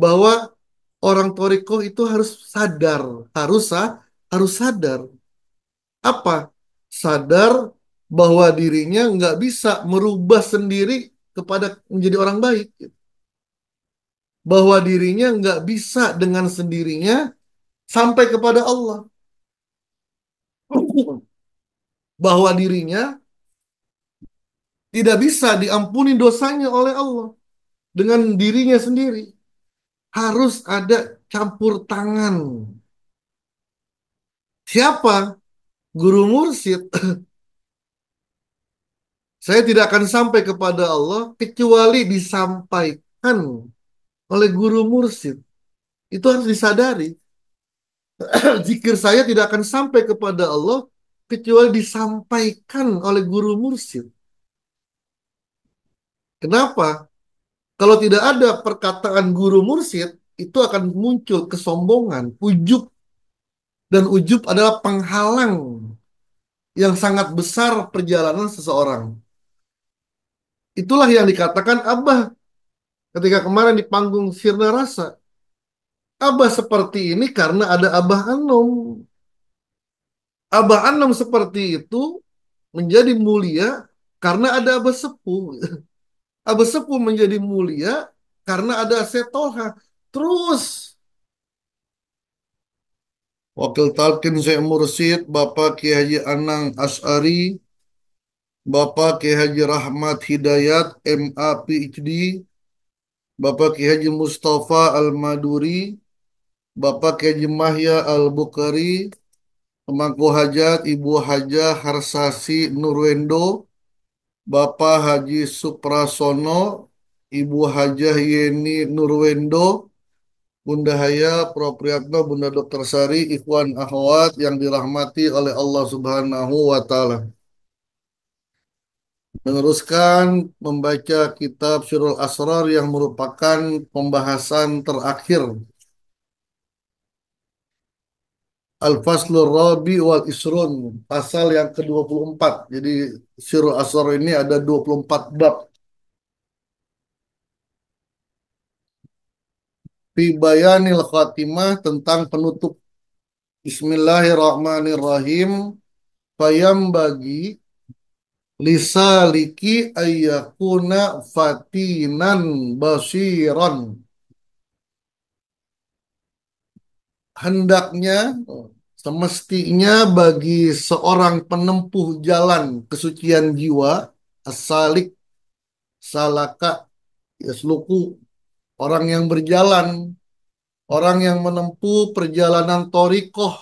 bahwa orang Toriko itu harus sadar, harus harus sadar apa? Sadar bahwa dirinya nggak bisa merubah sendiri kepada menjadi orang baik, bahwa dirinya nggak bisa dengan sendirinya sampai kepada Allah, bahwa dirinya tidak bisa diampuni dosanya oleh Allah dengan dirinya sendiri. Harus ada campur tangan. Siapa? Guru mursyid. Saya tidak akan sampai kepada Allah kecuali disampaikan oleh guru mursyid. Itu harus disadari. Zikir saya tidak akan sampai kepada Allah kecuali disampaikan oleh guru mursyid. Kenapa? Kalau tidak ada perkataan guru mursyid, itu akan muncul kesombongan, ujub, dan ujub adalah penghalang yang sangat besar perjalanan seseorang. Itulah yang dikatakan Abah ketika kemarin di panggung Sirna Rasa. Abah seperti ini karena ada Abah Anom. Abah Anom seperti itu menjadi mulia karena ada Abah Sepuh. Abah Sepuh menjadi mulia karena ada Setoha. Terus Wakil Talkin Syekh Mursyid Bapak Kiai Haji Anang As'ari, Bapak Kiai Haji Rahmat Hidayat MA PhD, Bapak Kiai Haji Mustafa Al-Maduri, Bapak Kiai Haji Mahya Al-Bukhari, Pemangku Hajat Ibu Hajah Harsasi Nurwendo, Bapak Haji Suprasono, Ibu Hajah Yeni Nurwendo, Bunda Haya, Prof. Priyatno, Bunda Dr. Sari, Ikhwan Akhwat yang dirahmati oleh Allah Subhanahu wa Ta'ala. Meneruskan membaca kitab Sirul Asrar yang merupakan pembahasan terakhir Al-Faslur Rabi wal Isrun, pasal yang ke-24. Jadi Sirul Asrar ini ada 24 bab. Fi bayanil khatimah, tentang penutup. Bismillahirrahmanirrahim. Fayam bagi lisaliki ayyakuna fatinan basiran. Hendaknya, semestinya bagi seorang penempuh jalan kesucian jiwa, asalik, salaka, yasluku, orang yang berjalan, orang yang menempuh perjalanan torikoh,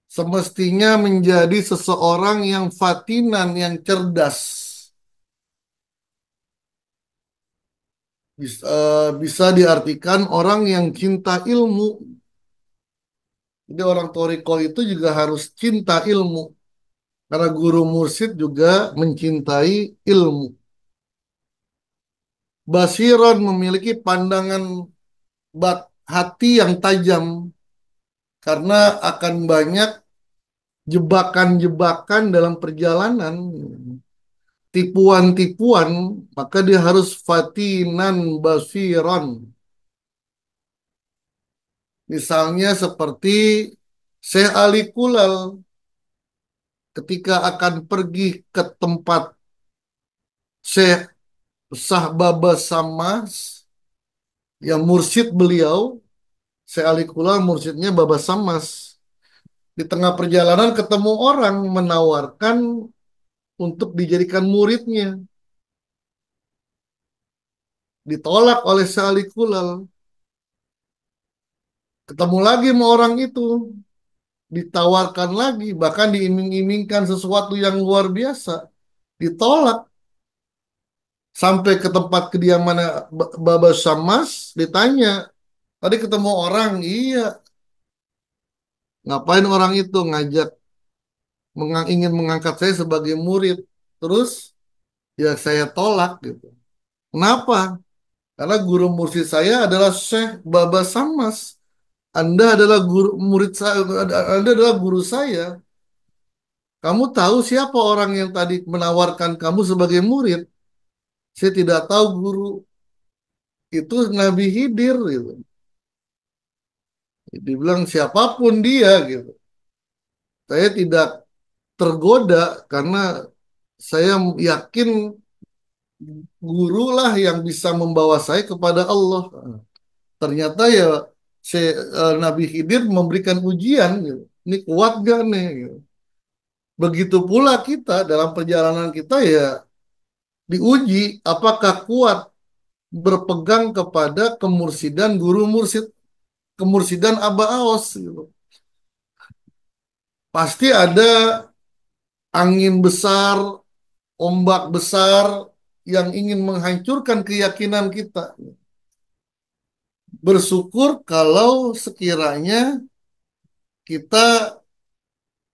semestinya menjadi seseorang yang fatinan, yang cerdas. Bisa diartikan orang yang cinta ilmu. Jadi orang toriko itu juga harus cinta ilmu. Karena guru mursyid juga mencintai ilmu. Basiron, memiliki pandangan hati yang tajam. Karena akan banyak jebakan-jebakan dalam perjalanan. Tipuan-tipuan, maka dia harus fatinan basiron. Misalnya seperti Syekh Ali Kulal ketika akan pergi ke tempat Syekh Sahbaba Samas yang mursyid beliau, Syekh Ali Kulal mursyidnya Baba Samas. Di tengah perjalanan ketemu orang menawarkan untuk dijadikan muridnya. Ditolak oleh Syekh Ali Kulal. Ketemu lagi sama orang itu, ditawarkan lagi, bahkan diiming-imingkan sesuatu yang luar biasa. Ditolak. Sampai ke tempat kediaman Baba Samas, ditanya, tadi ketemu orang, iya. Ngapain orang itu ngajak, ingin mengangkat saya sebagai murid. Terus, ya saya tolak gitu. Kenapa? Karena guru mursyid saya adalah Syekh Baba Samas. Anda adalah guru murid saya, Anda adalah guru saya. Kamu tahu siapa orang yang tadi menawarkan kamu sebagai murid? Saya tidak tahu guru. itu Nabi Khidir gitu. Dibilang siapapun dia gitu. Saya tidak tergoda karena saya yakin guru lah yang bisa membawa saya kepada Allah. Ternyata ya Nabi Khidir memberikan ujian gitu. Ini kuat gak nih? Gitu. Begitu pula kita dalam perjalanan kita ya diuji apakah kuat berpegang kepada kemursidan guru mursid, kemursidan Aba Aos gitu. Pasti ada angin besar, ombak besar yang ingin menghancurkan keyakinan kita. Bersyukur kalau sekiranya kita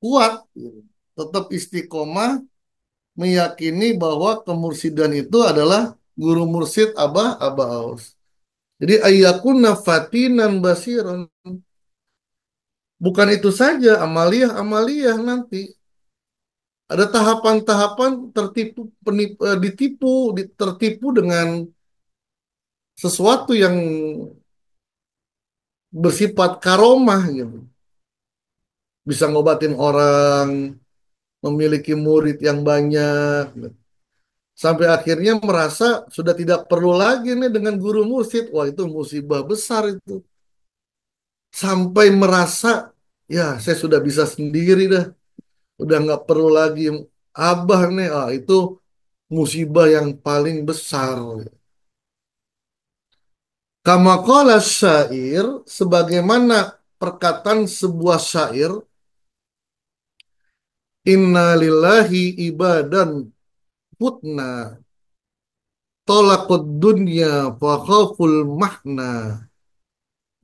kuat, gitu. Tetap istiqomah meyakini bahwa kemursidan itu adalah guru mursid Aba Aos. Jadi ayyakunna fatinan basiron. Bukan itu saja, amaliyah nanti. Ada tahapan-tahapan tertipu, ditipu, tertipu dengan sesuatu yang bersifat karomah gitu. Bisa ngobatin orang, memiliki murid yang banyak, gitu. Sampai akhirnya merasa sudah tidak perlu lagi nih dengan guru mursyid. Wah itu musibah besar itu. Sampai merasa, ya saya sudah bisa sendiri dah. Udah nggak perlu lagi abah nih. Ah, itu musibah yang paling besar. Kama qala syair, sebagaimana perkataan sebuah syair, inna lillahi ibadan putna, tolakut dunya fakhaful mahna,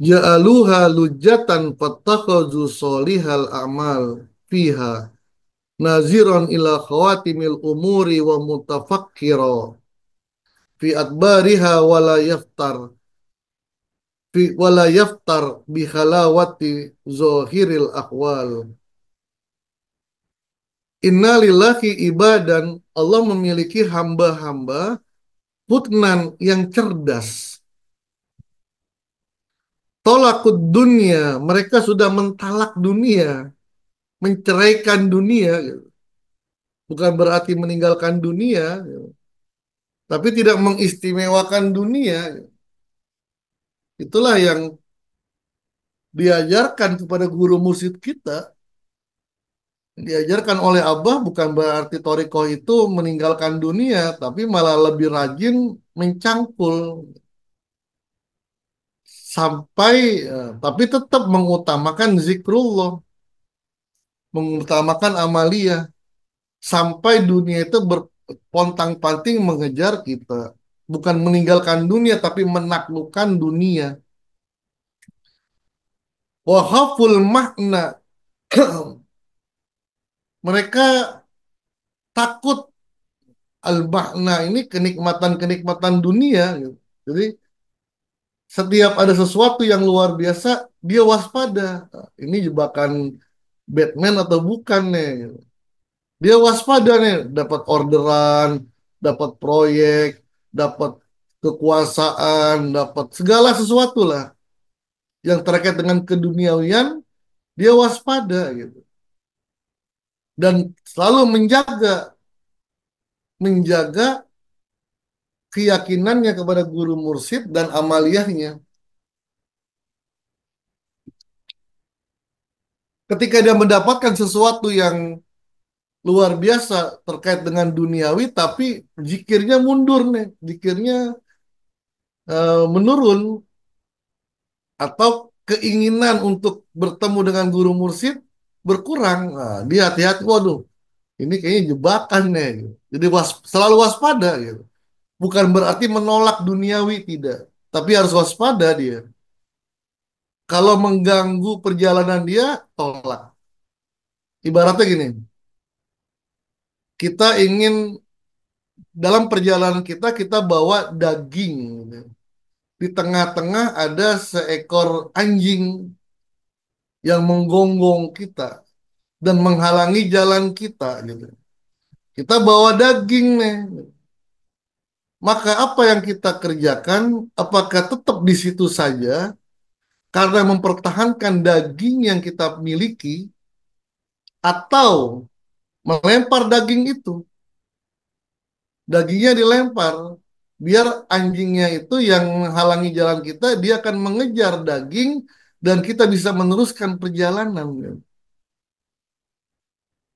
ja'aluha lujatan fattakhadhu solihal amal fiha, naziron ila khawatimil umuri wa mutafakkiro fi adbariha wala yaftar bi khalawati zohiril akwal. Innalillahi ibadan, Allah memiliki hamba-hamba putnan yang cerdas. Tolakut dunia, mereka sudah mentalak dunia, menceraikan dunia, gitu. Bukan berarti meninggalkan dunia, gitu. Tapi tidak mengistimewakan dunia, gitu. Itulah yang diajarkan kepada guru mursyid kita. Diajarkan oleh Abah bukan berarti Torikoh itu meninggalkan dunia, tapi malah lebih rajin mencangkul sampai tapi tetap mengutamakan zikrullah, mengutamakan amaliyah sampai dunia itu berpontang-panting mengejar kita. Bukan meninggalkan dunia tapi menaklukkan dunia. Wahaful makna. Mereka takut al-makna ini kenikmatan-kenikmatan dunia gitu. Jadi setiap ada sesuatu yang luar biasa dia waspada. Ini jebakan Batman atau bukan nih? Dia waspada nih, dapat orderan, dapat proyek, dapat kekuasaan, dapat segala sesuatu lah yang terkait dengan keduniawian, dia waspada gitu. Dan selalu menjaga menjaga keyakinannya kepada guru mursyid dan amaliyahnya. Ketika dia mendapatkan sesuatu yang luar biasa terkait dengan duniawi, tapi zikirnya mundur nih, zikirnya menurun, atau keinginan untuk bertemu dengan guru mursyid berkurang. Nah, dia hati-hati, waduh, ini kayaknya jebakan nih. Gitu. Jadi selalu waspada gitu. Bukan berarti menolak duniawi, tidak. Tapi harus waspada dia. Kalau mengganggu perjalanan dia, tolak. Ibaratnya gini, kita ingin dalam perjalanan kita bawa daging, gitu. Di tengah-tengah ada seekor anjing yang menggonggong kita dan menghalangi jalan kita gitu. Kita bawa daging nih. Maka apa yang kita kerjakan, apakah tetap di situ saja karena mempertahankan daging yang kita miliki, atau melempar daging itu, dagingnya dilempar, biar anjingnya itu yang menghalangi jalan kita, dia akan mengejar daging dan kita bisa meneruskan perjalanan.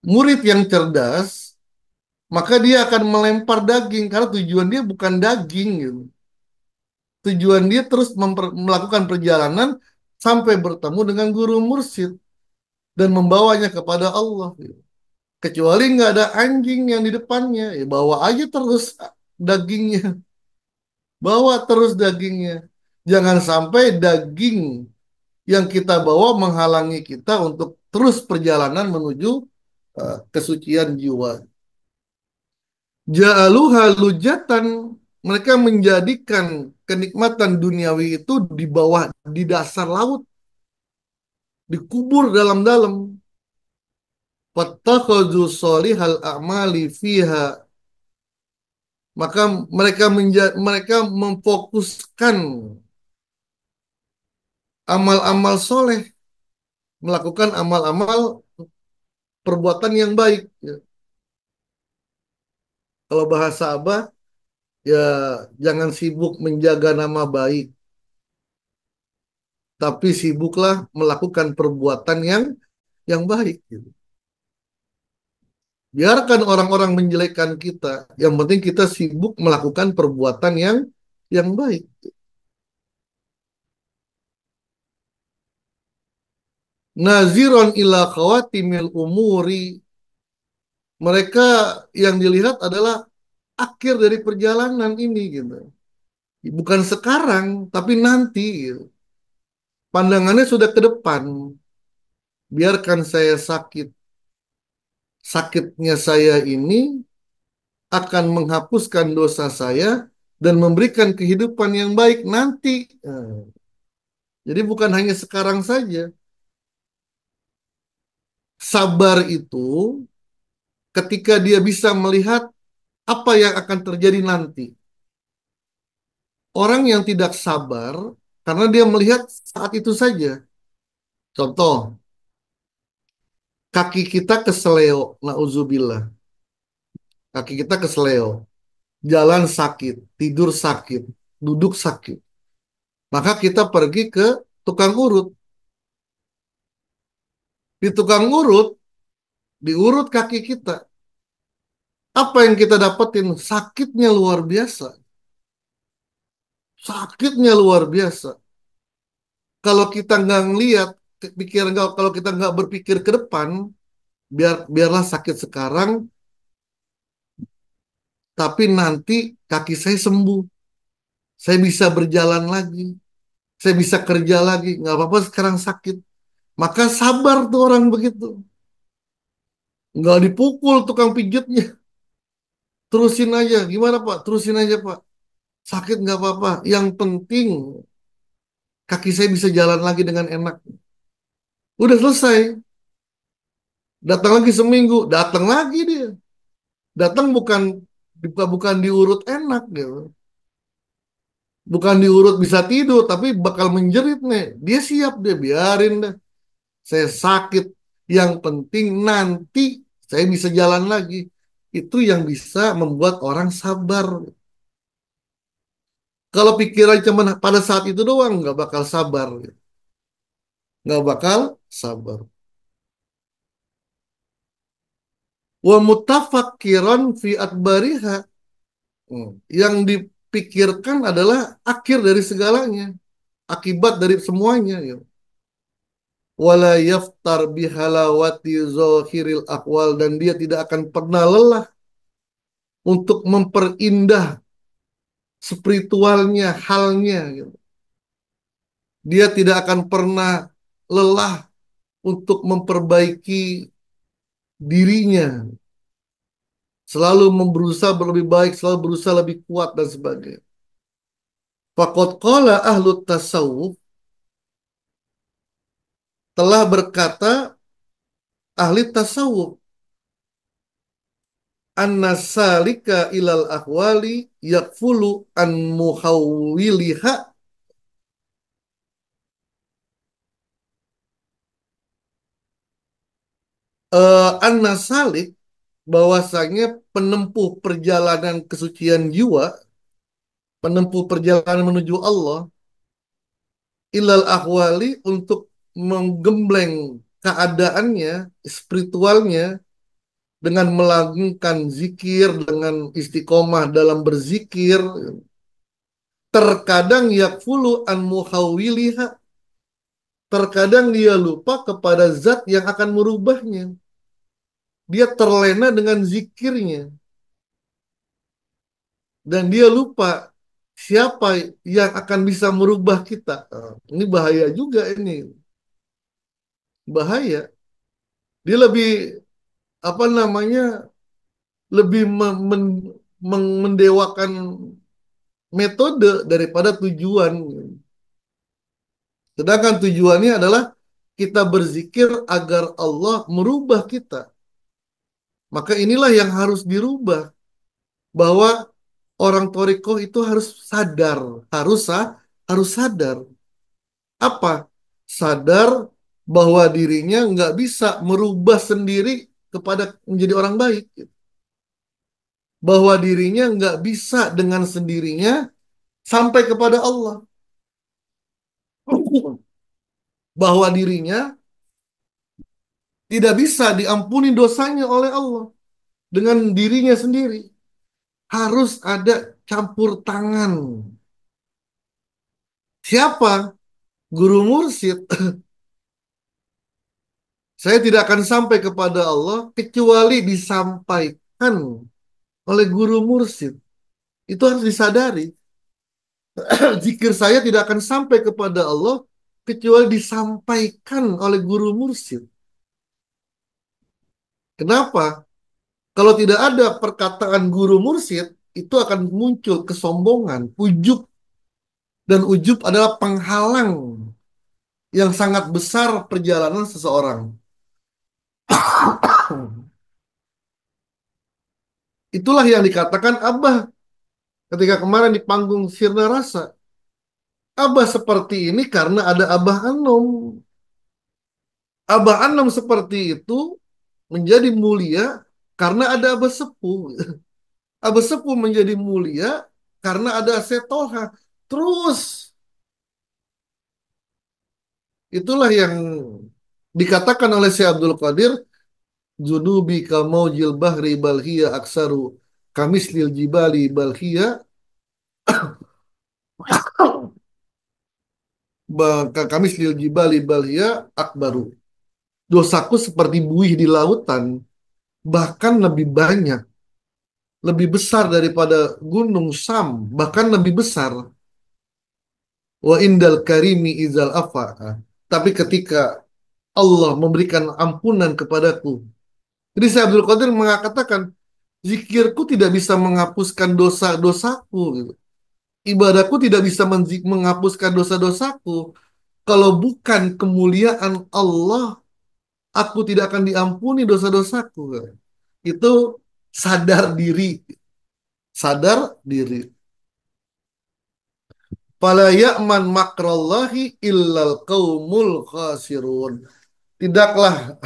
Murid yang cerdas, maka dia akan melempar daging karena tujuan dia bukan daging gitu. Tujuan dia terus melakukan perjalanan sampai bertemu dengan guru mursyid dan membawanya kepada Allah gitu. Kecuali nggak ada anjing yang di depannya, ya bawa aja terus dagingnya, bawa terus dagingnya. Jangan sampai daging yang kita bawa menghalangi kita untuk terus perjalanan menuju kesucian jiwa. Ja'aluha lujatan, mereka menjadikan kenikmatan duniawi itu di bawah, di dasar laut, dikubur dalam-dalam. Fattakhadhu sholihal a'mali fiha, maka mereka memfokuskan amal-amal soleh, melakukan amal-amal perbuatan yang baik. Ya. Kalau bahasa Abah, ya jangan sibuk menjaga nama baik, tapi sibuklah melakukan perbuatan yang baik. Gitu. Biarkan orang-orang menjelekkan kita. Yang penting kita sibuk melakukan perbuatan yang baik. Naziron ila khawatimil umuri. Mereka yang dilihat adalah akhir dari perjalanan ini gitu. Bukan sekarang, tapi nanti gitu. Pandangannya sudah ke depan. Biarkan saya sakit. Sakitnya saya ini akan menghapuskan dosa saya dan memberikan kehidupan yang baik nanti. Jadi bukan hanya sekarang saja. Sabar itu ketika dia bisa melihat apa yang akan terjadi nanti. Orang yang tidak sabar karena dia melihat saat itu saja. Contoh, kaki kita kesleo, nauzubillah. Kaki kita kesleo, jalan sakit, tidur sakit, duduk sakit. Maka kita pergi ke tukang urut. Di tukang urut, diurut kaki kita. Apa yang kita dapetin? Sakitnya luar biasa. Sakitnya luar biasa. Kalau kita nggak ngeliat, kalau kita nggak berpikir ke depan, biarlah sakit sekarang, tapi nanti kaki saya sembuh, saya bisa berjalan lagi, saya bisa kerja lagi, nggak apa-apa sekarang sakit. Maka sabar tuh orang begitu, nggak dipukul tukang pijitnya, terusin aja, gimana Pak? Terusin aja Pak, sakit nggak apa-apa, yang penting kaki saya bisa jalan lagi dengan enak. Udah selesai, datang lagi seminggu, datang lagi dia. Datang bukan diurut enak gitu. Bukan diurut bisa tidur, tapi bakal menjerit nih. Dia siap, dia biarin deh. Saya sakit. Yang penting nanti saya bisa jalan lagi. Itu yang bisa membuat orang sabar. Kalau pikiran cuma pada saat itu doang, nggak bakal sabar. Nggak bakal sabar. Wa mutafakkiran fi akbariha. Yang dipikirkan adalah akhir dari segalanya. Akibat dari semuanya. Gitu. Wala yaftar bihalawati zahiril akwal, dan dia tidak akan pernah lelah untuk memperindah spiritualnya halnya gitu. Dia tidak akan pernah lelah untuk memperbaiki dirinya, selalu berusaha lebih baik, selalu berusaha lebih kuat dan sebagainya. Faqad qala ahlu tasawuf, telah berkata ahli tasawuf, anna salika ilal ahwali yakfulu an muhawwiliha. Anna salik, bahwasanya penempuh perjalanan kesucian jiwa, penempuh perjalanan menuju Allah, ilal ahwali, untuk menggembleng keadaannya, spiritualnya, dengan melakukan zikir, dengan istiqomah dalam berzikir, terkadang yakfulu an muhawwiliha, terkadang dia lupa kepada zat yang akan merubahnya. Dia terlena dengan zikirnya dan dia lupa siapa yang akan bisa merubah kita. Ini bahaya juga ini, bahaya. Dia lebih apa namanya, lebih mendewakan metode daripada tujuan. Sedangkan tujuannya adalah kita berzikir agar Allah merubah kita. Maka inilah yang harus dirubah, bahwa orang Torikoh itu harus sadar, harus harus sadar. Apa? Sadar bahwa dirinya nggak bisa merubah sendiri kepada menjadi orang baik, bahwa dirinya nggak bisa dengan sendirinya sampai kepada Allah, bahwa dirinya tidak bisa diampuni dosanya oleh Allah dengan dirinya sendiri. Harus ada campur tangan. Siapa? Guru mursyid. Saya tidak akan sampai kepada Allah kecuali disampaikan oleh guru mursyid. Itu harus disadari. Zikir saya tidak akan sampai kepada Allah kecuali disampaikan oleh guru mursyid. Kenapa? Kalau tidak ada perkataan guru mursyid, itu akan muncul kesombongan, ujub. Dan ujub adalah penghalang yang sangat besar perjalanan seseorang. Itulah yang dikatakan Abah ketika kemarin di panggung Sirna Rasa. Abah seperti ini karena ada Abah Anom. Abah Anom seperti itu menjadi mulia karena ada Abah Sepuh. Abah Sepuh menjadi mulia karena ada Setoha. Terus itulah yang dikatakan oleh Syekh Abdul Qadir, junubi kamaujil bahri balhiya aksaru kamislil jibali balhiya, kamislil jibali balhiya akbaru. Dosaku seperti buih di lautan, bahkan lebih banyak, lebih besar daripada gunung Sam, bahkan lebih besar. Wa indal karimi izal afa. Tapi ketika Allah memberikan ampunan kepadaku. Jadi Syekh Abdul Qadir mengatakan, zikirku tidak bisa menghapuskan dosa-dosaku, gitu. Ibadahku tidak bisa menghapuskan dosa-dosaku. Kalau bukan kemuliaan Allah, aku tidak akan diampuni dosa-dosaku. Itu sadar diri, sadar diri. Fala ya'man makrallahi illal qaumul khasirun. Tidaklah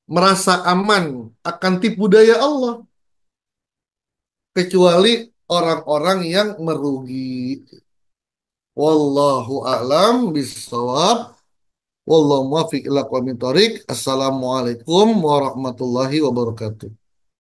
merasa aman akan tipu daya Allah kecuali orang-orang yang merugi. Wallahu a'lam bishawab. Wallahu muwaffiq ila aqwamit thoriq. Assalamualaikum warahmatullahi wabarakatuh.